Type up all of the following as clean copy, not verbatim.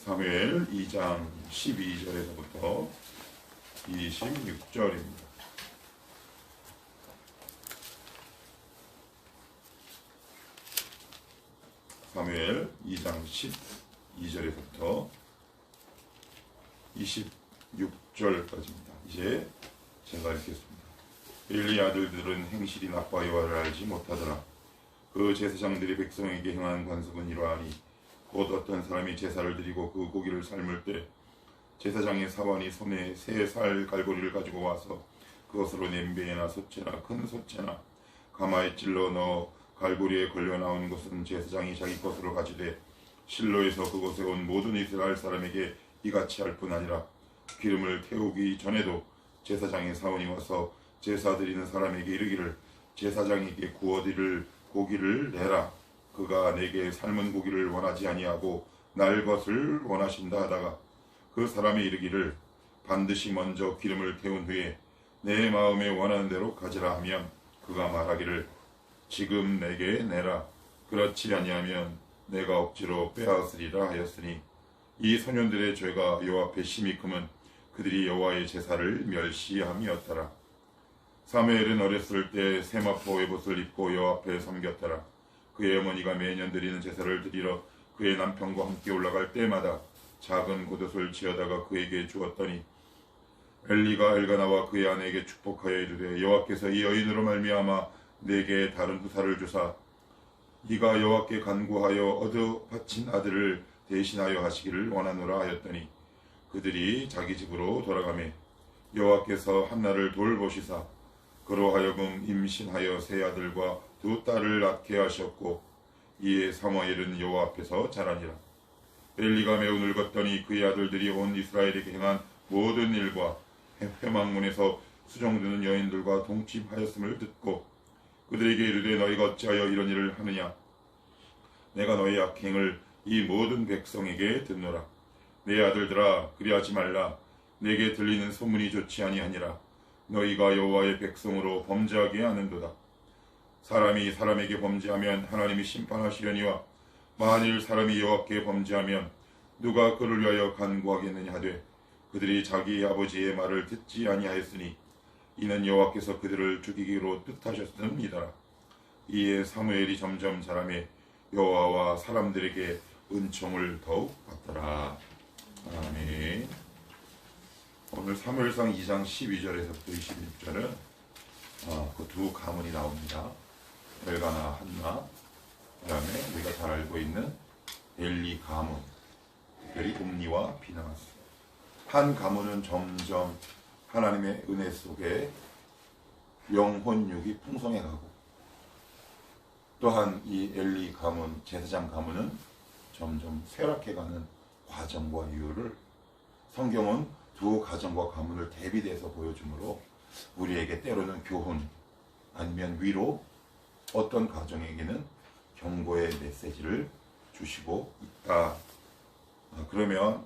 사무엘 2장 12절에서부터 26절입니다. 사무엘 2장 12절에서부터 26절까지입니다. 이제 제가 읽겠습니다. 엘리 아들들은 행실이 나빠 여호와를 알지 못하더라. 그 제사장들이 백성에게 행한 관습은 이러하니 곧 어떤 사람이 제사를 드리고 그 고기를 삶을 때 제사장의 사원이 손에 세 살 갈고리를 가지고 와서 그것으로 냄비에나 솥재나 큰 솥재나 가마에 찔러 넣어 갈고리에 걸려 나오는 것은 제사장이 자기 것으로 가지되 실로에서 그곳에 온 모든 이스라엘 사람에게 이같이 할 뿐 아니라 기름을 태우기 전에도 제사장의 사원이 와서 제사 드리는 사람에게 이르기를 제사장에게 구워드릴 고기를 내라. 그가 내게 삶은 고기를 원하지 아니하고 날 것을 원하신다 하다가 그 사람이 이르기를 반드시 먼저 기름을 태운 후에 내 마음에 원하는 대로 가지라 하면 그가 말하기를 지금 내게 내라. 그렇지 아니하면 내가 억지로 빼앗으리라 하였으니 이 소년들의 죄가 여호와 앞에 심히 크면 그들이 여호와의 제사를 멸시함이었더라. 사무엘은 어렸을 때 세마포 에봇을 입고 여호와 앞에 섬겼더라. 그의 어머니가 매년 드리는 제사를 드리러 그의 남편과 함께 올라갈 때마다 작은 겉옷을 지어다가 그에게 주었더니 엘리가 엘가나와 그의 아내에게 축복하여 이르되 여호와께서 이 여인으로 말미암아 내게 다른 후사를 주사 네가 여호와께 간구하여 얻어 바친 아들을 대신하여 하시기를 원하노라 하였더니 그들이 자기 집으로 돌아가매 여호와께서 한나를 돌보시사 그로 하여금 임신하여 세 아들과 두 딸을 낳게 하셨고 이에 사무엘은 여호와 앞에서 자라니라. 엘리가 매우 늙었더니 그의 아들들이 온 이스라엘에게 행한 모든 일과 회막문에서 수종드는 여인들과 동침하였음을 듣고 그들에게 이르되 너희가 어찌하여 이런 일을 하느냐. 내가 너희 악행을 이 모든 백성에게 듣노라. 내 아들들아 그리하지 말라. 내게 들리는 소문이 좋지 아니하니라. 너희가 여호와의 백성으로 범죄하게 하는도다. 사람이 사람에게 범죄하면 하나님이 심판하시려니와 만일 사람이 여호와께 범죄하면 누가 그를 위하여 간구하겠느냐 하되 그들이 자기 아버지의 말을 듣지 아니하였으니 이는 여호와께서 그들을 죽이기로 뜻하셨음이더라. 이에 사무엘이 점점 자라매 여호와와 사람들에게 은총을 더욱 받더라. 아멘. 오늘 사무엘상 2장 12절에서부터 26절은 그 두 가문이 나옵니다. 엘가나, 한나, 그 다음에 우리가 잘 알고 있는 엘리 가문, 특별히 옴니와 비나스. 한 가문은 점점 하나님의 은혜 속에 영혼육이 풍성해가고 또한 이 엘리 가문, 제사장 가문은 점점 쇠락해가는 과정과 이유를 성경은 두 가정과 가문을 대비돼서 보여주므로 우리에게 때로는 교훈 아니면 위로 어떤 가정에게는 경고의 메시지를 주시고 있다. 그러면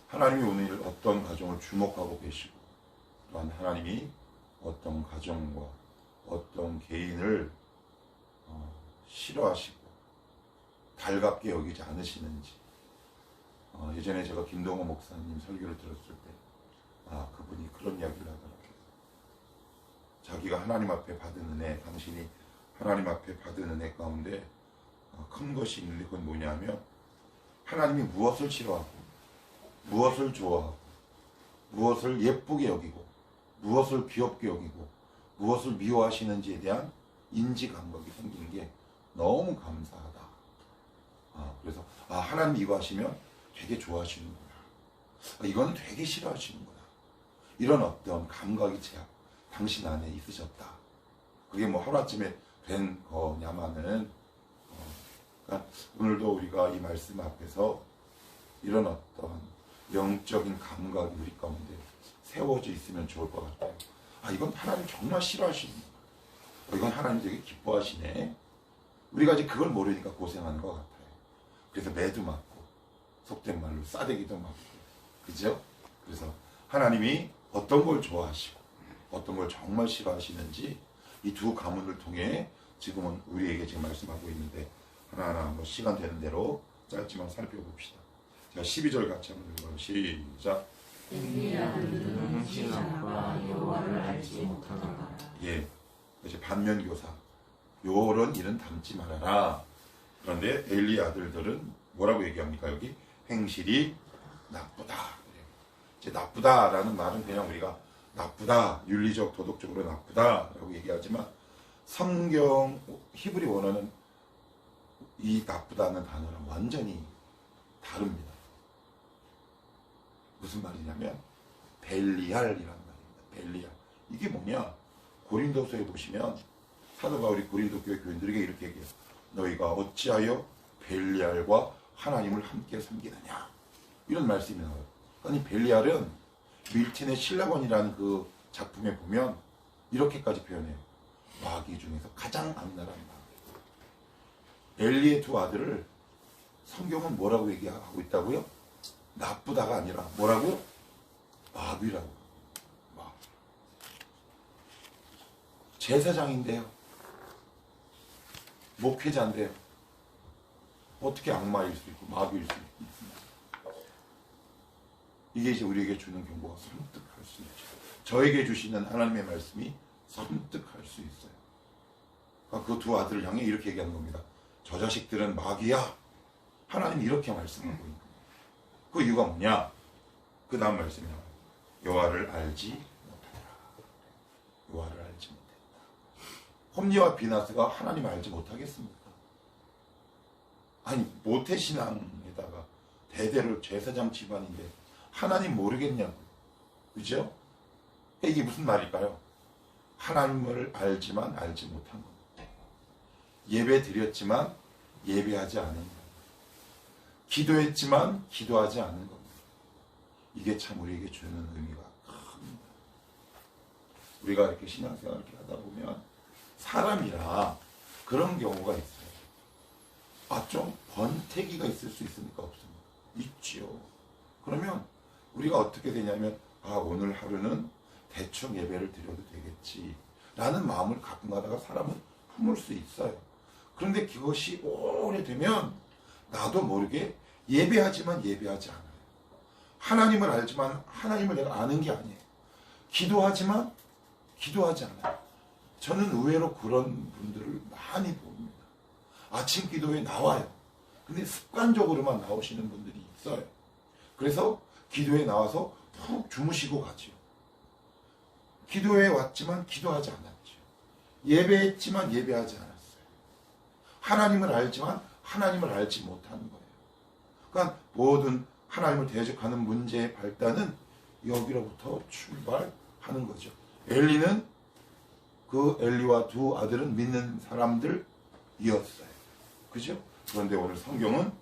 하나님이 오늘 어떤 가정을 주목하고 계시고 또한 하나님이 어떤 가정과 어떤 개인을 싫어하시고 달갑게 여기지 않으시는지 예전에 제가 김동호 목사님 설교를 들었을 때 그분이 그런 이야기를 하더라고요. 자기가 하나님 앞에 받은 은혜, 당신이 하나님 앞에 받은 은혜 가운데 큰 것이 있는데 그건 뭐냐면 하나님이 무엇을 싫어하고 무엇을 좋아하고 무엇을 예쁘게 여기고 무엇을 귀엽게 여기고 무엇을 미워하시는지에 대한 인지 감각이 생긴 게 너무 감사하다. 그래서 하나님 이거 하시면 되게 좋아하시는구나. 이거는 되게 싫어하시는구나. 이런 어떤 감각이 당신 안에 있으셨다. 그게 뭐 하루아침에 된 거냐마는 그러니까 오늘도 우리가 이 말씀 앞에서 이런 어떤 영적인 감각이 우리 가운데 세워져 있으면 좋을 것 같아요. 이건 하나님 정말 싫어하시는 거야. 이건 하나님 되게 기뻐하시네. 우리가 이제 그걸 모르니까 고생하는 것 같아요. 그래서 매도 맞고 속된 말로 싸대기도 맞고 그죠? 그래서 하나님이 어떤 걸 좋아하시고 어떤 걸 정말 싫어하시는지 이 두 가문을 통해 지금은 우리에게 지금 말씀하고 있는데 하나하나 시간 되는 대로 짧지만 살펴봅시다. 자, 12절 같이 한번 읽어요. 시작. 엘리의 아들들은 행실이 나빠 여호와를 알지 못하더라. 예, 이제 반면교사. 요런 일은 담지 말아라. 그런데 엘리 아들들은 뭐라고 얘기합니까? 여기 행실이 나쁘다. 이제 나쁘다라는 말은 그냥 우리가 나쁘다, 윤리적, 도덕적으로 나쁘다라고 얘기하지만 성경 히브리 원어는 이 나쁘다는 단어랑 완전히 다릅니다. 무슨 말이냐면 벨리알이라는 말입니다. 벨리알. 이게 뭐냐? 고린도서에 보시면 사도 바울이 고린도 교회 교인들에게 이렇게 얘기해요. 너희가 어찌하여 벨리알과 하나님을 함께 섬기느냐? 이런 말씀이 나와요. 아니 벨리알은 밀틴의 신라곤이라는 그 작품에 보면 이렇게까지 표현해요. 마귀 중에서 가장 악랄한 마귀. 엘리의 두 아들을 성경은 뭐라고 얘기하고 있다고요? 나쁘다가 아니라 뭐라고? 마귀라고. 마귀. 제사장인데요. 목회자인데요. 어떻게 악마일 수 있고 마귀일 수 있습니까? 이게 이제 우리에게 주는 경고가 섬뜩할 수 있죠. 저에게 주시는 하나님의 말씀이 섬뜩할 수 있어요. 그 두 아들을 향해 이렇게 얘기하는 겁니다. 저 자식들은 마귀야. 하나님이 이렇게 말씀하고 있는 거예요. 그 이유가 뭐냐? 그 다음 말씀이 나와요. 여호와를 알지 못하라. 여호와를 알지 못했다. 홈리와 비나스가 하나님 알지 못하겠습니까? 아니 모태신앙에다가 대대로 제사장 집안인데 하나님 모르겠냐고. 그죠? 이게 무슨 말일까요? 하나님을 알지만 알지 못한 겁니다. 예배 드렸지만 예배하지 않은 겁니다. 기도했지만 기도하지 않은 겁니다. 이게 참 우리에게 주는 의미가 큽니다. 우리가 이렇게 신앙생활을 이렇게 하다 보면 사람이라 그런 경우가 있어요. 좀 권태기가 있을 수 있습니까? 없습니까? 있지요. 그러면 우리가 어떻게 되냐면 오늘 하루는 대충 예배를 드려도 되겠지 라는 마음을 가끔 가다가 사람은 품을 수 있어요. 그런데 그것이 오래되면 나도 모르게 예배하지만 예배하지 않아요. 하나님을 알지만 하나님을 내가 아는 게 아니에요. 기도하지만 기도하지 않아요. 저는 의외로 그런 분들을 많이 봅니다. 아침 기도에 나와요. 근데 습관적으로만 나오시는 분들이 있어요. 그래서 기도에 나와서 푹 주무시고 가지요. 기도에 왔지만 기도하지 않았죠. 예배했지만 예배하지 않았어요. 하나님을 알지만 하나님을 알지 못하는 거예요. 그러니까 모든 하나님을 대적하는 문제의 발단은 여기로부터 출발하는 거죠. 엘리는 그 엘리와 두 아들은 믿는 사람들이었어요. 그죠? 그런데 오늘 성경은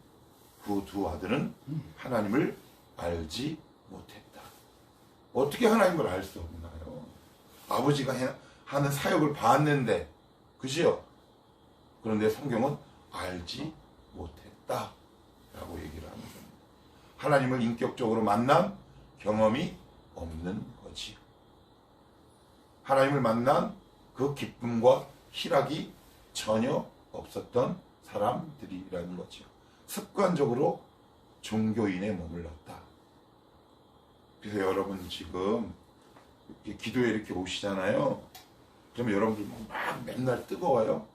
그 두 아들은 하나님을 알지 못했다. 어떻게 하나님을 알 수 없나요? 아버지가 하는 사역을 봤는데, 그죠? 그런데 성경은 알지 못했다 라고 얘기를 하는 겁니다. 하나님을 인격적으로 만난 경험이 없는 거지요. 하나님을 만난 그 기쁨과 희락이 전혀 없었던 사람들이라는 거죠. 습관적으로 종교인에 머물렀다. 그래서 여러분 지금 이렇게 기도에 이렇게 오시잖아요. 그러면 여러분들 막 맨날 뜨거워요?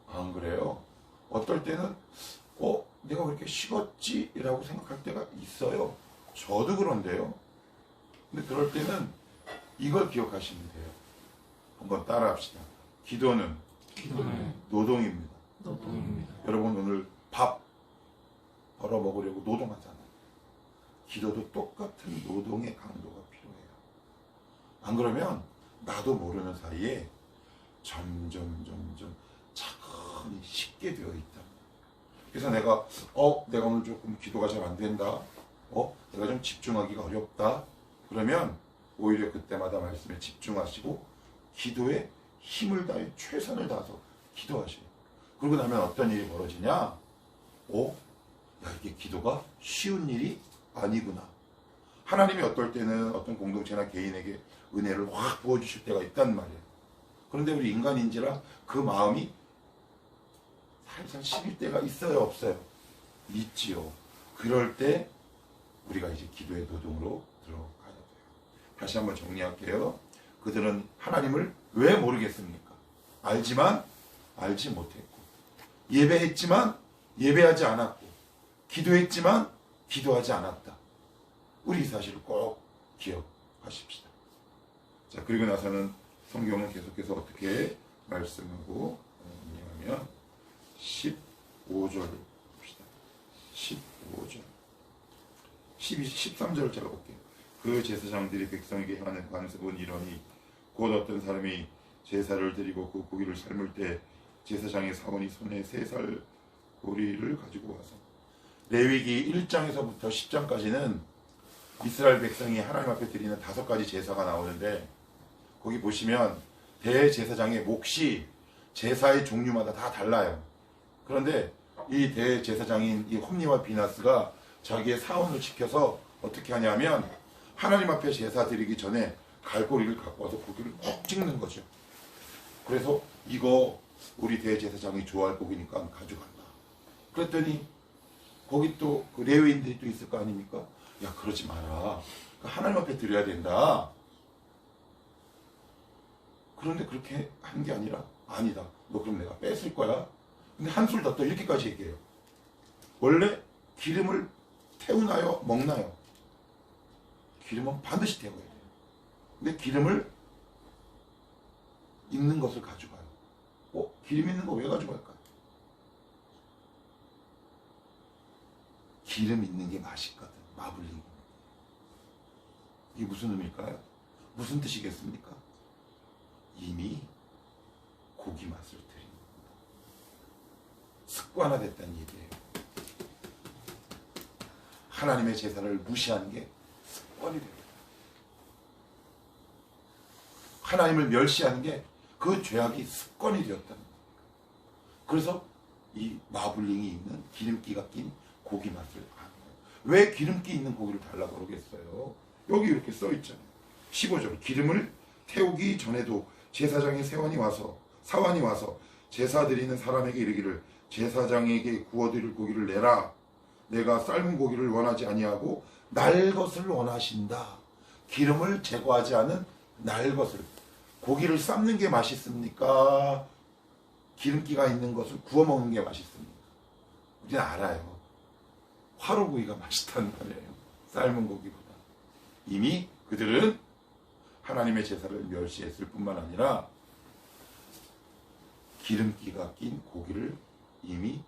안 그래요? 어떨 때는 내가 왜 이렇게 식었지? 라고 생각할 때가 있어요. 저도 그런데요. 근데 그럴 때는 이걸 기억하시면 돼요. 한번 따라 합시다. 기도는 노동입니다. 여러분 오늘 밥 벌어 먹으려고 노동하잖아요. 기도도 똑같은 노동의 강도가 필요해요. 안 그러면 나도 모르는 사이에 점점 차근히 식게 되어 있다. 그래서 내가 오늘 조금 기도가 잘 안 된다. 내가 좀 집중하기가 어렵다. 그러면 오히려 그때마다 말씀에 집중하시고 기도에 힘을 다해 최선을 다해서 기도하세요. 그러고 나면 어떤 일이 벌어지냐? 이게 기도가 쉬운 일이 아니구나. 하나님이 어떨 때는 어떤 공동체나 개인에게 은혜를 확 부어주실 때가 있단 말이에요. 그런데 우리 인간인지라 그 마음이 살살 식을 때가 있어요, 없어요? 있지요. 그럴 때 이제 기도의 노동으로 들어가야 돼요. 다시 한번 정리할게요. 그들은 하나님을 왜 모르겠습니까? 알지만 알지 못했고, 예배했지만 예배하지 않았고, 기도했지만 기도하지 않았다. 우리 이 사실을 꼭 기억하십시다. 자, 그리고 나서는 성경은 계속해서 어떻게 말씀하고 있냐면 15절 봅시다. 15절 13절을 제가 볼게요. 그 제사장들이 백성에게 하는 관습은 이러니 곧 어떤 사람이 제사를 드리고 그 고기를 삶을 때 제사장의 사원이 손에 3살 고리를 가지고 와서, 레위기 1장에서부터 10장까지는 이스라엘 백성이 하나님 앞에 드리는 5가지 제사가 나오는데, 거기 보시면 대제사장의 몫이 제사의 종류마다 다 달라요. 그런데 이 대제사장인 이 홈니와 비나스가 자기의 사원을 지켜서 어떻게 하냐면, 하나님 앞에 제사 드리기 전에 갈고리를 갖고 와서 고기를 꼭 찍는 거죠. 그래서 이거 우리 대제사장이 좋아할 고기니까 가져간다. 그랬더니 거기 또 그 레위인들이 또 있을 거 아닙니까? 야, 그러지 마라. 하나님 앞에 드려야 된다. 그런데 그렇게 한 게 아니라, 아니다, 너 그럼 내가 뺏을 거야. 근데 한술 더 또 이렇게까지 얘기해요. 원래 기름을 태우나요? 먹나요? 기름은 반드시 태워야 돼요. 근데 기름을 있는 것을 가져가요. 기름 있는 거 왜 가져갈까요? 기름 있는 게 맛있거든. 마블링. 이게 무슨 의미일까요? 무슨 뜻이겠습니까? 이미 고기 맛을 드린 겁니다. 습관화됐다는 얘기예요. 하나님의 제사를 무시하는 게 습관이 돼요. 하나님을 멸시하는 게 그 죄악이 습관이 되었다는 거예요. 그래서 이 마블링이 있는 기름기가 낀 고기 맛을 아는 거예요. 왜 기름기 있는 고기를 달라고 그러겠어요? 여기 이렇게 써 있잖아요. 15절, 기름을 태우기 전에도 제사장의 사원이 와서 제사 드리는 사람에게 이르기를, 제사장에게 구워드릴 고기를 내라. 내가 삶은 고기를 원하지 아니하고 날 것을 원하신다. 기름을 제거하지 않은 날 것을. 고기를 삶는 게 맛있습니까? 기름기가 있는 것을 구워 먹는 게 맛있습니까? 우리는 알아요. 화로구이가 맛있다는 말이에요. 삶은 고기보다. 이미 그들은 하나님의 제사를 멸시했을 뿐만 아니라 기름기가 낀 고기를 이미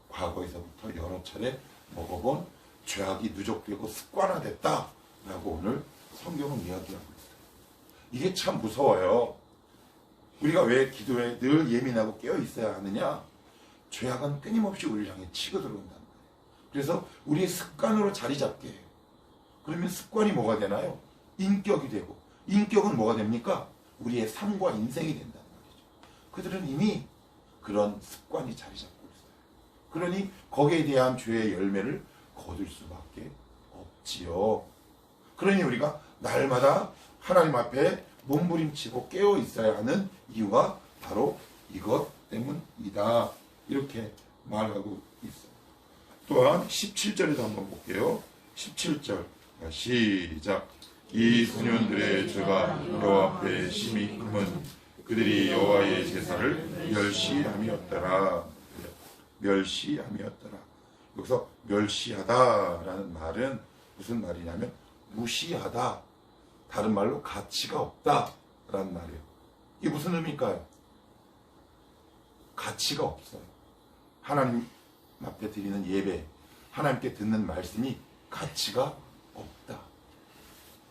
과거에서부터 여러 차례 먹어본 죄악이 누적되고 습관화됐다라고 오늘 성경은 이야기하고 있어요. 이게 참 무서워요. 우리가 왜 기도에 늘 예민하고 깨어 있어야 하느냐? 죄악은 끊임없이 우리를 향해 치고 들어온다는 거예요. 그래서 우리의 습관으로 자리 잡게 해요. 그러면 습관이 뭐가 되나요? 인격이 되고, 인격은 뭐가 됩니까? 우리의 삶과 인생이 된다는 말이죠. 그들은 이미 그런 습관이 자리 잡고 있어요. 그러니 거기에 대한 죄의 열매를 거둘 수밖에 없지요. 그러니 우리가 날마다 하나님 앞에 몸부림치고 깨어 있어야 하는 이유가 바로 이것 때문이다. 이렇게 말하고 있어요. 또한 17절에도 한번 볼게요. 17절 시작. 이 소년들의 죄가 여호와 앞에 심히 크면 그들이 여호와의 제사를 멸시함이었더라. 멸시함이었더라. 여기서 멸시하다라는 말은 무슨 말이냐면 무시하다. 다른 말로 가치가 없다라는 말이에요. 이게 무슨 의미일까요? 가치가 없어요. 하나님 앞에 드리는 예배, 하나님께 듣는 말씀이 가치가 없다.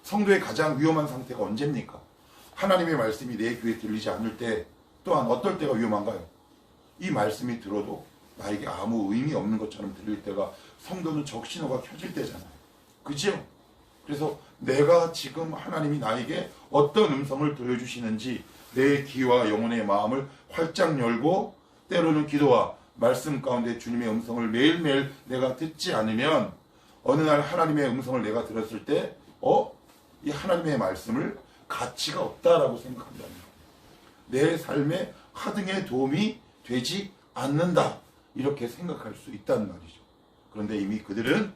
성도의 가장 위험한 상태가 언제입니까? 하나님의 말씀이 내 귀에 들리지 않을 때, 또한 어떨 때가 위험한가요? 이 말씀이 들어도 나에게 아무 의미 없는 것처럼 들릴 때가, 성도는 적신호가 켜질 때잖아요. 그죠? 그래서 내가 지금 하나님이 나에게 어떤 음성을 들려주시는지 내 귀와 영혼의 마음을 활짝 열고, 때로는 기도와 말씀 가운데 주님의 음성을 매일매일 내가 듣지 않으면 어느 날 하나님의 음성을 내가 들었을 때 이 하나님의 말씀을 가치가 없다라고 생각한다는 거예요. 내 삶의 하등의 도움이 되지 않는다, 이렇게 생각할 수 있다는 말이죠. 그런데 이미 그들은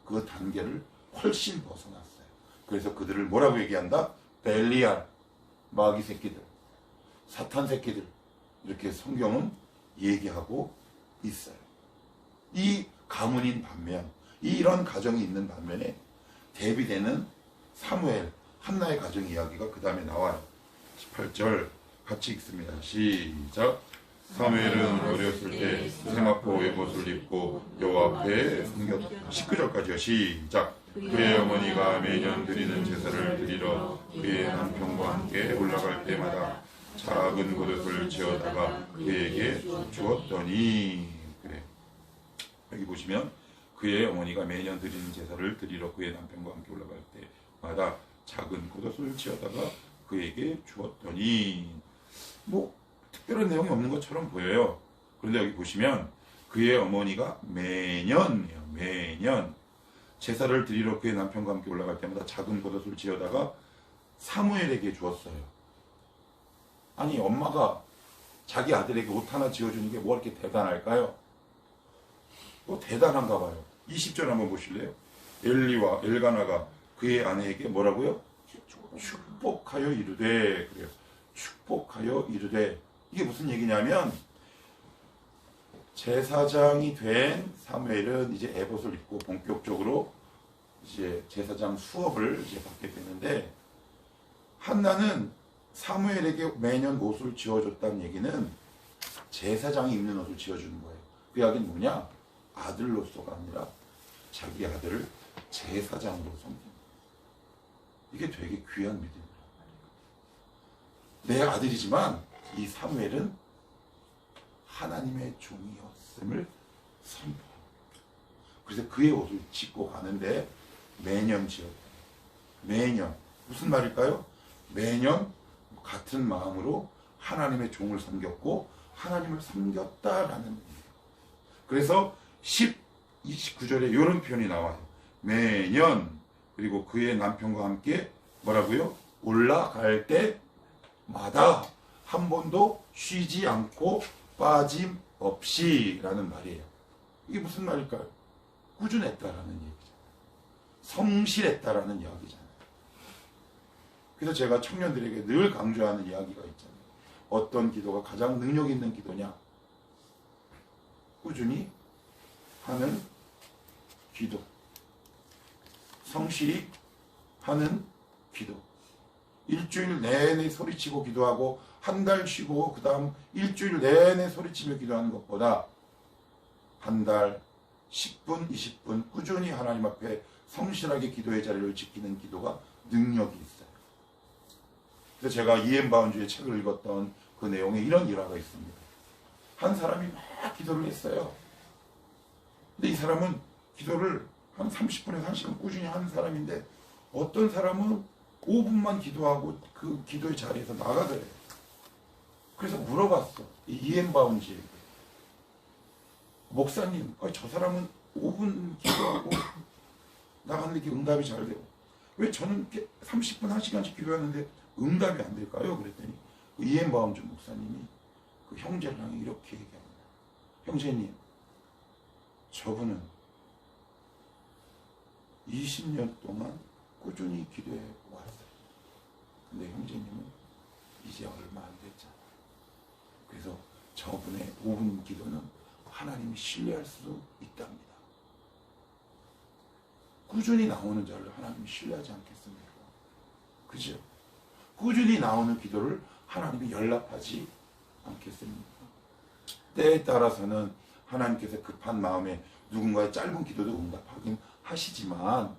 그 단계를 훨씬 벗어났어요. 그래서 그들을 뭐라고 얘기한다? 벨리알, 마귀 새끼들, 사탄 새끼들, 이렇게 성경은 얘기하고 있어요. 이 가문인 반면, 이런 가정이 있는 반면에 대비되는 사무엘, 한나의 가정 이야기가 그 다음에 나와요. 18절 같이 읽습니다. 시작. 사무엘은 어렸을 때 세마포 에봇을 입고 여호와 앞에 섬겼다. 19절까지요. 시작. 그의 어머니가 매년 드리는 제사를 드리러 그의 남편과 함께 올라갈 때마다 작은 그릇을 지어다가 그에게 주었더니, 그래. 여기 보시면 그의 어머니가 매년 드리는 제사를 드리러 그의 남편과 함께 올라갈 때마다 작은 그릇을 지어다가 그에게 주었더니, 뭐 특별한 내용이 없는 것처럼 보여요. 그런데 여기 보시면 그의 어머니가 매년 제사를 드리러 그의 남편과 함께 올라갈 때마다 작은 겉옷을 지어다가 사무엘에게 주었어요. 아니, 엄마가 자기 아들에게 옷 하나 지어주는 게 뭐 이렇게 대단할까요? 뭐 대단한가 봐요. 20절 한번 보실래요? 엘리와 엘가나가 그의 아내에게 뭐라고요? 축복하여 이르되, 그래요. 축복하여 이르되. 이게 무슨 얘기냐면, 제사장이 된 사무엘은 이제 에봇을 입고 본격적으로 이제 제사장 수업을 이제 받게 되는데, 한나는 사무엘에게 매년 옷을 지어줬다는 얘기는 제사장이 입는 옷을 지어주는 거예요. 그 이야기는 뭐냐? 아들로서가 아니라 자기 아들을 제사장으로 섬깁니다. 이게 되게 귀한 믿음이에요. 내 아들이지만 이 사무엘은 하나님의 종이었음을 선포합니다. 그래서 그의 옷을 짓고 가는데 매년 지어요. 매년. 무슨 말일까요? 매년 같은 마음으로 하나님의 종을 섬겼고 하나님을 섬겼다라는 의미예요. 그래서 29절에 이런 표현이 나와요. 매년, 그리고 그의 남편과 함께 뭐라고요? 올라갈 때마다 한 번도 쉬지 않고 빠짐없이 라는 말이에요. 이게 무슨 말일까요? 꾸준했다라는 얘기잖아요. 성실했다라는 이야기잖아요. 그래서 제가 청년들에게 늘 강조하는 이야기가 있잖아요. 어떤 기도가 가장 능력 있는 기도냐? 꾸준히 하는 기도. 성실히 하는 기도. 일주일 내내 소리치고 기도하고 한 달 쉬고 그 다음 일주일 내내 소리치며 기도하는 것보다 한 달 10분, 20분 꾸준히 하나님 앞에 성실하게 기도의 자리를 지키는 기도가 능력이 있어요. 그래서 제가 이엠 바운주의 책을 읽었던 그 내용에 이런 일화가 있습니다. 한 사람이 막 기도를 했어요. 근데 이 사람은 기도를 한 30분에서 1시간 꾸준히 하는 사람인데, 어떤 사람은 5분만 기도하고 그 기도의 자리에서 나가더래요. 그래서 물어봤어. 이엠 바운지에게. 목사님, 저 사람은 5분 기도하고 나가는데 이렇게 응답이 잘 되고, 왜 저는 이렇게 30분, 1시간씩 기도하는데 응답이 안 될까요? 그랬더니 이엠 바운지 목사님이 그 형제를 향해 이렇게 얘기합니다. 형제님, 저분은 20년 동안 꾸준히 기도해 왔어요. 근데 형제님은 이제 얼마 안 됐잖아. 그래서 저분의 5분 기도는 하나님이 신뢰할 수 있답니다. 꾸준히 나오는 자를 하나님이 신뢰하지 않겠습니까? 그죠? 꾸준히 나오는 기도를 하나님이 연락하지 않겠습니까? 때에 따라서는 하나님께서 급한 마음에 누군가의 짧은 기도도 응답하긴 하시지만,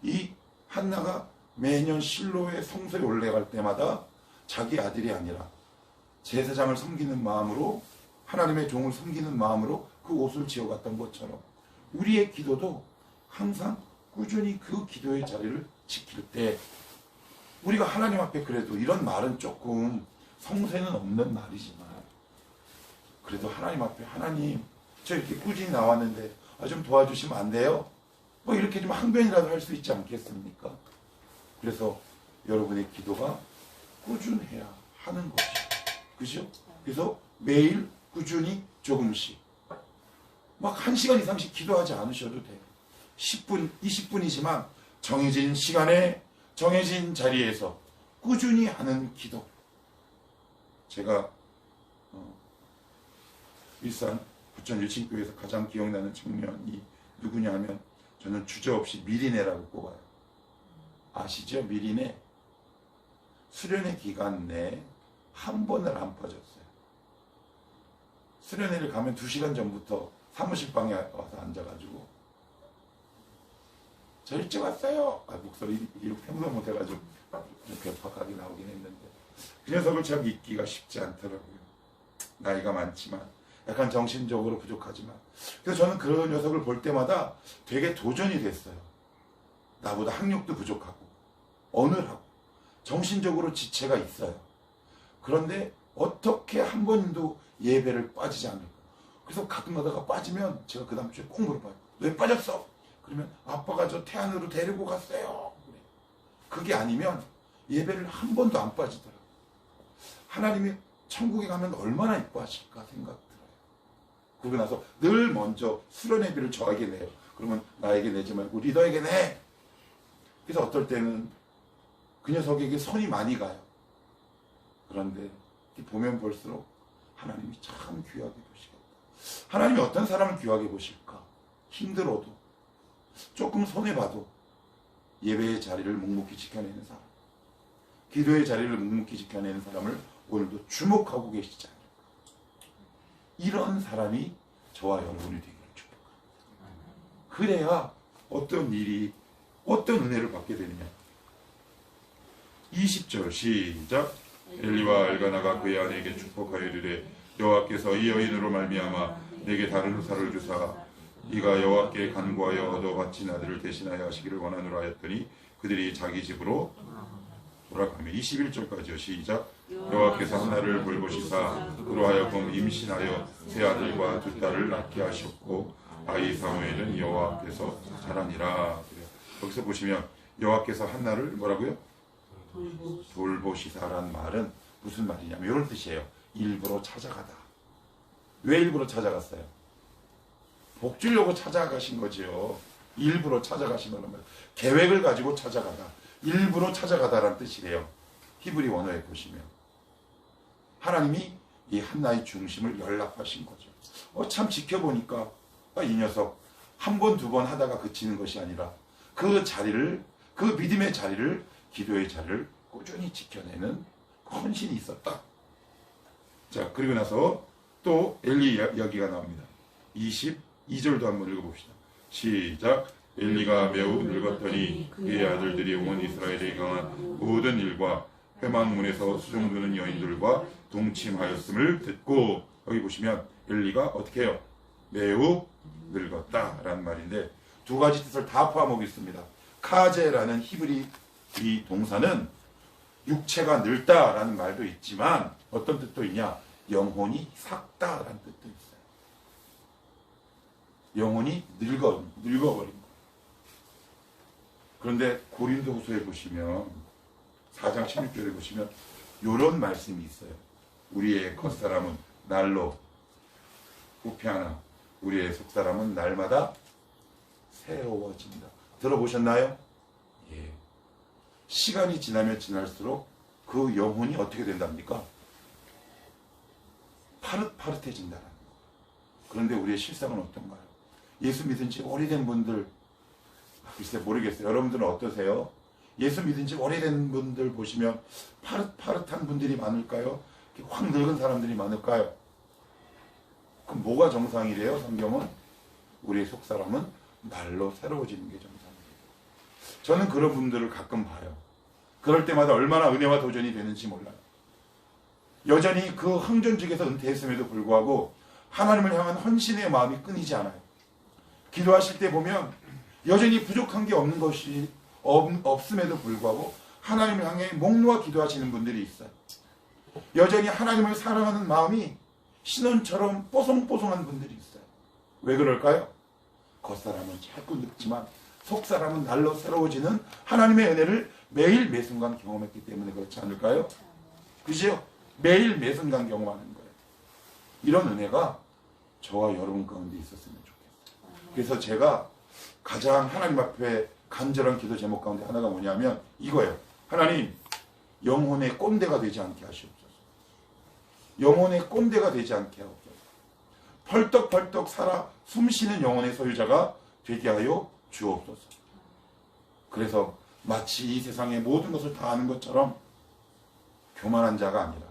이 한나가 매년 실로의 성소에 올라갈 때마다 자기 아들이 아니라 제사장을 섬기는 마음으로, 하나님의 종을 섬기는 마음으로 그 옷을 지어갔던 것처럼 우리의 기도도 항상 꾸준히 그 기도의 자리를 지킬 때, 우리가 하나님 앞에 그래도 이런 말은 조금 성세는 없는 말이지만, 그래도 하나님 앞에 하나님, 저 이렇게 꾸준히 나왔는데 좀 도와주시면 안 돼요? 뭐 이렇게 좀 항변이라도 할 수 있지 않겠습니까? 그래서 여러분의 기도가 꾸준해야 하는 것이죠. 그죠? 그래서 매일 꾸준히 조금씩, 막 1시간 이상씩 기도하지 않으셔도 돼요. 10분, 20분이지만 정해진 시간에 정해진 자리에서 꾸준히 하는 기도. 제가 일산 부천 일신교회에서 가장 기억나는 청년이 누구냐 하면 저는 주저없이 미리네라고 꼽아요. 아시죠? 미리네. 수련회 기간 내에 한 번을 안 빠졌어요. 수련회를 가면 2시간 전부터 사무실 방에 와서 앉아가지고 저 일찍 왔어요. 목소리 이렇게 평소 못해가지고 이렇게 격하게 나오긴 했는데 그 녀석을 참 믿기가 쉽지 않더라고요. 나이가 많지만 약간 정신적으로 부족하지만 그래서 저는 그 녀석을 볼 때마다 되게 도전이 됐어요. 나보다 학력도 부족하고 어눌하고 정신적으로 지체가 있어요. 그런데 어떻게 한 번도 예배를 빠지지 않을까. 그래서 가끔 가다가 빠지면 제가 그 다음 주에 꼭 물어봐요. 왜 빠졌어? 그러면 아빠가 저 태안으로 데리고 갔어요. 그게 아니면 예배를 한 번도 안 빠지더라고요. 하나님이 천국에 가면 얼마나 이뻐하실까 생각 들어요. 그러고 나서 늘 먼저 수련회비를 저에게 내요. 그러면 나에게 내지 말고 리더에게 내. 그래서 어떨 때는 그 녀석에게 손이 많이 가요. 그런데 보면 볼수록 하나님이 참 귀하게 보시겠다. 하나님이 어떤 사람을 귀하게 보실까? 힘들어도 조금 손해봐도 예배의 자리를 묵묵히 지켜내는 사람, 기도의 자리를 묵묵히 지켜내는 사람을 오늘도 주목하고 계시지 않을까. 이런 사람이 저와 여러분이 되기를 축복합니다. 그래야 어떤 일이 어떤 은혜를 받게 되느냐. 20절 시작. 엘리와 엘가나가 그의 아내에게 축복하여 이르되 여호와께서 이 여인으로 말미암아 내게 다른 후사를 주사 이가 여호와께 간구하여 얻어 바친 아들을 대신하여 하시기를 원하노라 하였더니 그들이 자기 집으로 돌아가며 21절까지요. 시작. 여호와께서 한나를 돌보시사 그로 하여금 임신하여 세 아들과 두 딸을 낳게 하셨고 아이 사무엘은 여호와께서 자라니라. 여기서 보시면 여호와께서 한나를 뭐라고요? 돌보시사라는 말은 무슨 말이냐면 이런 뜻이에요. 일부러 찾아가다. 왜 일부러 찾아갔어요? 복 주려고 찾아가신 거죠. 일부러 찾아가신 거란 말이에요. 계획을 가지고 찾아가다. 일부러 찾아가다라는 뜻이래요. 히브리 원어에 보시면 하나님이 이 한나의 중심을 연락하신 거죠. 참 지켜보니까 이 녀석 한 번, 두 번 하다가 그치는 것이 아니라 그 자리를, 그 믿음의 자리를, 기도의 자리를 꾸준히 지켜내는 헌신이 있었다. 자, 그리고 나서 또 엘리 이야기가 나옵니다. 22절도 한번 읽어봅시다. 시작. 엘리가 매우 늙었더니 그의 아들들이 온 이스라엘에 강한 모든 일과 회막문에서 수종드는 여인들과 동침하였음을 듣고, 여기 보시면 엘리가 어떻게 해요? 매우 늙었다라는 말인데 두 가지 뜻을 다 포함하고 있습니다. 카제라는 히브리 이 동사는 육체가 늙다라는 말도 있지만 어떤 뜻도 있냐? 영혼이 삭다라는 뜻도 있어요. 영혼이 늙어버린 거. 그런데 고린도후서에 보시면 4장 16절에 보시면 이런 말씀이 있어요. 우리의 겉사람은 날로 후패하나 우리의 속사람은 날마다 새로워진다. 들어보셨나요? 예. 시간이 지나면 지날수록 그 영혼이 어떻게 된답니까? 파릇파릇해진다는 거. 그런데 우리의 실상은 어떤가요? 예수 믿은 지 오래된 분들, 글쎄 모르겠어요. 여러분들은 어떠세요? 예수 믿은 지 오래된 분들 보시면 파릇파릇한 분들이 많을까요? 확 늙은 사람들이 많을까요? 그럼 뭐가 정상이래요? 성경은 우리의 속사람은 날로 새로워지는 게 정상이에요. 저는 그런 분들을 가끔 봐요. 그럴 때마다 얼마나 은혜와 도전이 되는지 몰라요. 여전히 그 흥전직에서 은퇴했음에도 불구하고 하나님을 향한 헌신의 마음이 끊이지 않아요. 기도하실 때 보면 여전히 부족한 게 없는 것이 없음에도 불구하고 하나님을 향해 목 놓아 기도하시는 분들이 있어요. 여전히 하나님을 사랑하는 마음이 신원처럼 뽀송뽀송한 분들이 있어요. 왜 그럴까요? 겉사람은 자꾸 늙지만 속사람은 날로 새로워지는 하나님의 은혜를 매일 매순간 경험했기 때문에 그렇지 않을까요? 그죠? 매일 매순간 경험하는 거예요. 이런 은혜가 저와 여러분 가운데 있었으면 좋겠어요. 그래서 제가 가장 하나님 앞에 간절한 기도 제목 가운데 하나가 뭐냐면 이거예요. 하나님, 영혼의 꼰대가 되지 않게 하시옵소서. 영혼의 꼰대가 되지 않게 하옵소서. 펄떡펄떡 살아 숨쉬는 영혼의 소유자가 되게 하여 주옵소서. 그래서 마치 이 세상의 모든 것을 다 아는 것처럼 교만한 자가 아니라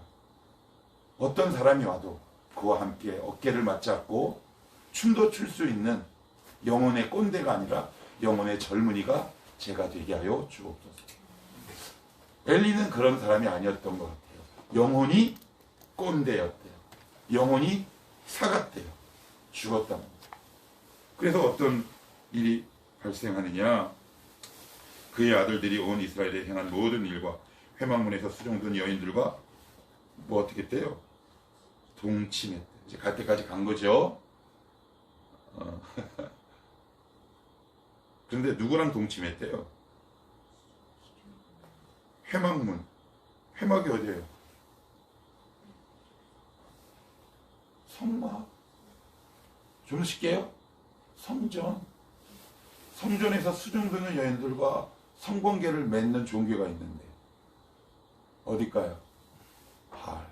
어떤 사람이 와도 그와 함께 어깨를 맞잡고 춤도 출 수 있는 영혼의 꼰대가 아니라 영혼의 젊은이가 제가 되게 하여 주옵소서. 엘리는 그런 사람이 아니었던 것 같아요. 영혼이 꼰대였대요. 영혼이 사갔대요. 죽었답니다. 그래서 어떤 일이 발생하느냐. 그의 아들들이 온 이스라엘에 행한 모든 일과 회막문에서 수종든 여인들과 뭐 어떻게 했대요? 동침했대요. 이제 갈 때까지 간 거죠. 그런데 누구랑 동침했대요? 회막문. 회막이 어디예요? 성막. 좀 쉽게요? 성전. 성전에서 수종드는 여인들과 성관계를 맺는 종교가 있는데 어딜까요? 바알.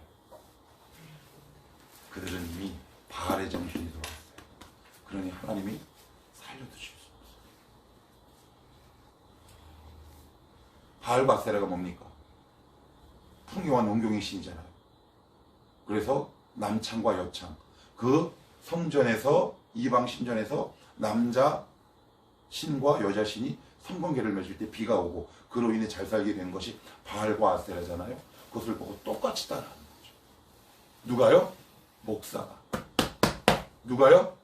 그들은 이미 바알의 정신이 들어왔어요. 그러니 하나님이 살려두실 수 없어요. 바알 바세라가 뭡니까? 풍요와 농경의 신이잖아요. 그래서 남창과 여창, 그 성전에서, 이방 신전에서 남자 신과 여자 신이 성관계를 맺을 때 비가 오고 그로 인해 잘 살게 된 것이 바알과 아세라잖아요. 그것을 보고 똑같이 따라하는 거죠. 누가요? 목사가. 누가요?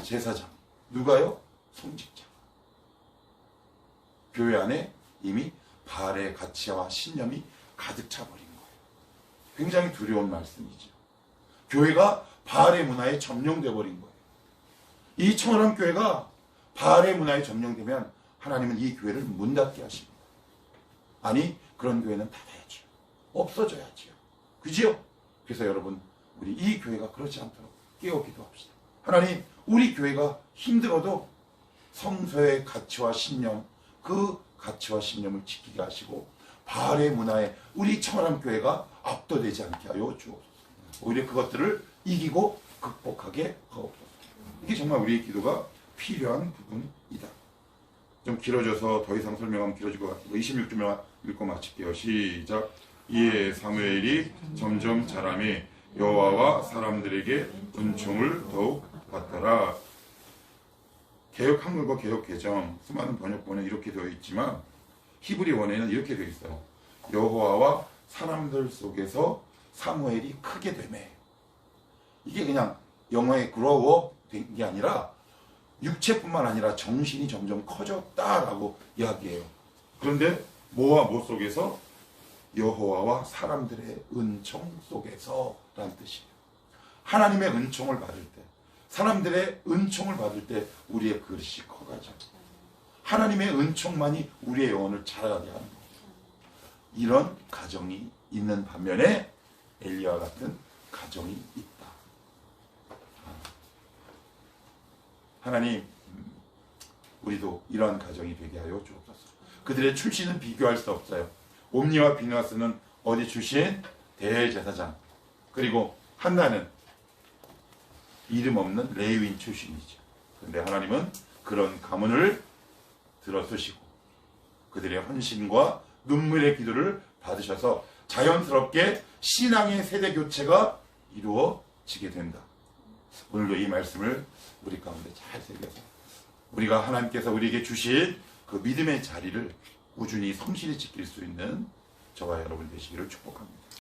제사장. 누가요? 성직자. 교회 안에 이미 바알의 가치와 신념이 가득 차버린 거예요. 굉장히 두려운 말씀이죠. 교회가 바알의 문화에 점령돼 버린 거예요. 이 청원함 교회가 바알의 문화에 점령되면 하나님은 이 교회를 문 닫게 하십니다. 아니, 그런 교회는 닫아야죠. 없어져야지요. 그지요? 그래서 여러분, 우리 이 교회가 그렇지 않도록 깨어 기도합시다. 하나님, 우리 교회가 힘들어도 성서의 가치와 신념, 그 가치와 신념을 지키게 하시고 바알의 문화에 우리 청원함 교회가 압도되지 않게 하여 주옵소서. 오히려 그것들을 이기고 극복하게 하옵소서. 이게 정말 우리의 기도가 필요한 부분이다. 좀 길어져서 더 이상 설명하면 길어질 것 같아요. 26절만 읽고 마칠게요. 시작. 이에 사무엘이 점점 자라매 여호와와 사람들에게 은총을 더욱 받더라. 개역 한글과 개역 개정 수많은 번역본에 이렇게 되어 있지만 히브리 원에는 이렇게 되어 있어요. 여호와와 사람들 속에서 사무엘이 크게 되매. 이게 그냥 영어의 grow up 된 게 아니라 육체뿐만 아니라 정신이 점점 커졌다라고 이야기해요. 그런데 뭐와 뭐 속에서? 여호와와 사람들의 은총 속에서 라는 뜻이에요. 하나님의 은총을 받을 때, 사람들의 은총을 받을 때 우리의 그릇이 커가죠. 하나님의 은총만이 우리의 영혼을 자라게 하는 거죠. 이런 가정이 있는 반면에 엘리야와 같은 가정이 있다. 하나님, 우리도 이러한 가정이 되게 하여 주옵소서. 그들의 출신은 비교할 수 없어요. 옴니와 비느하스는 어디 출신? 대제사장. 그리고 한나는 이름 없는 레위인 출신이죠. 그런데 하나님은 그런 가문을 들어쓰시고 그들의 헌신과 눈물의 기도를 받으셔서 자연스럽게 신앙의 세대 교체가 이루어지게 된다. 오늘도 이 말씀을 우리 가운데 잘 새겨서 우리가 하나님께서 우리에게 주신 그 믿음의 자리를 꾸준히 성실히 지킬 수 있는 저와 여러분 되시기를 축복합니다.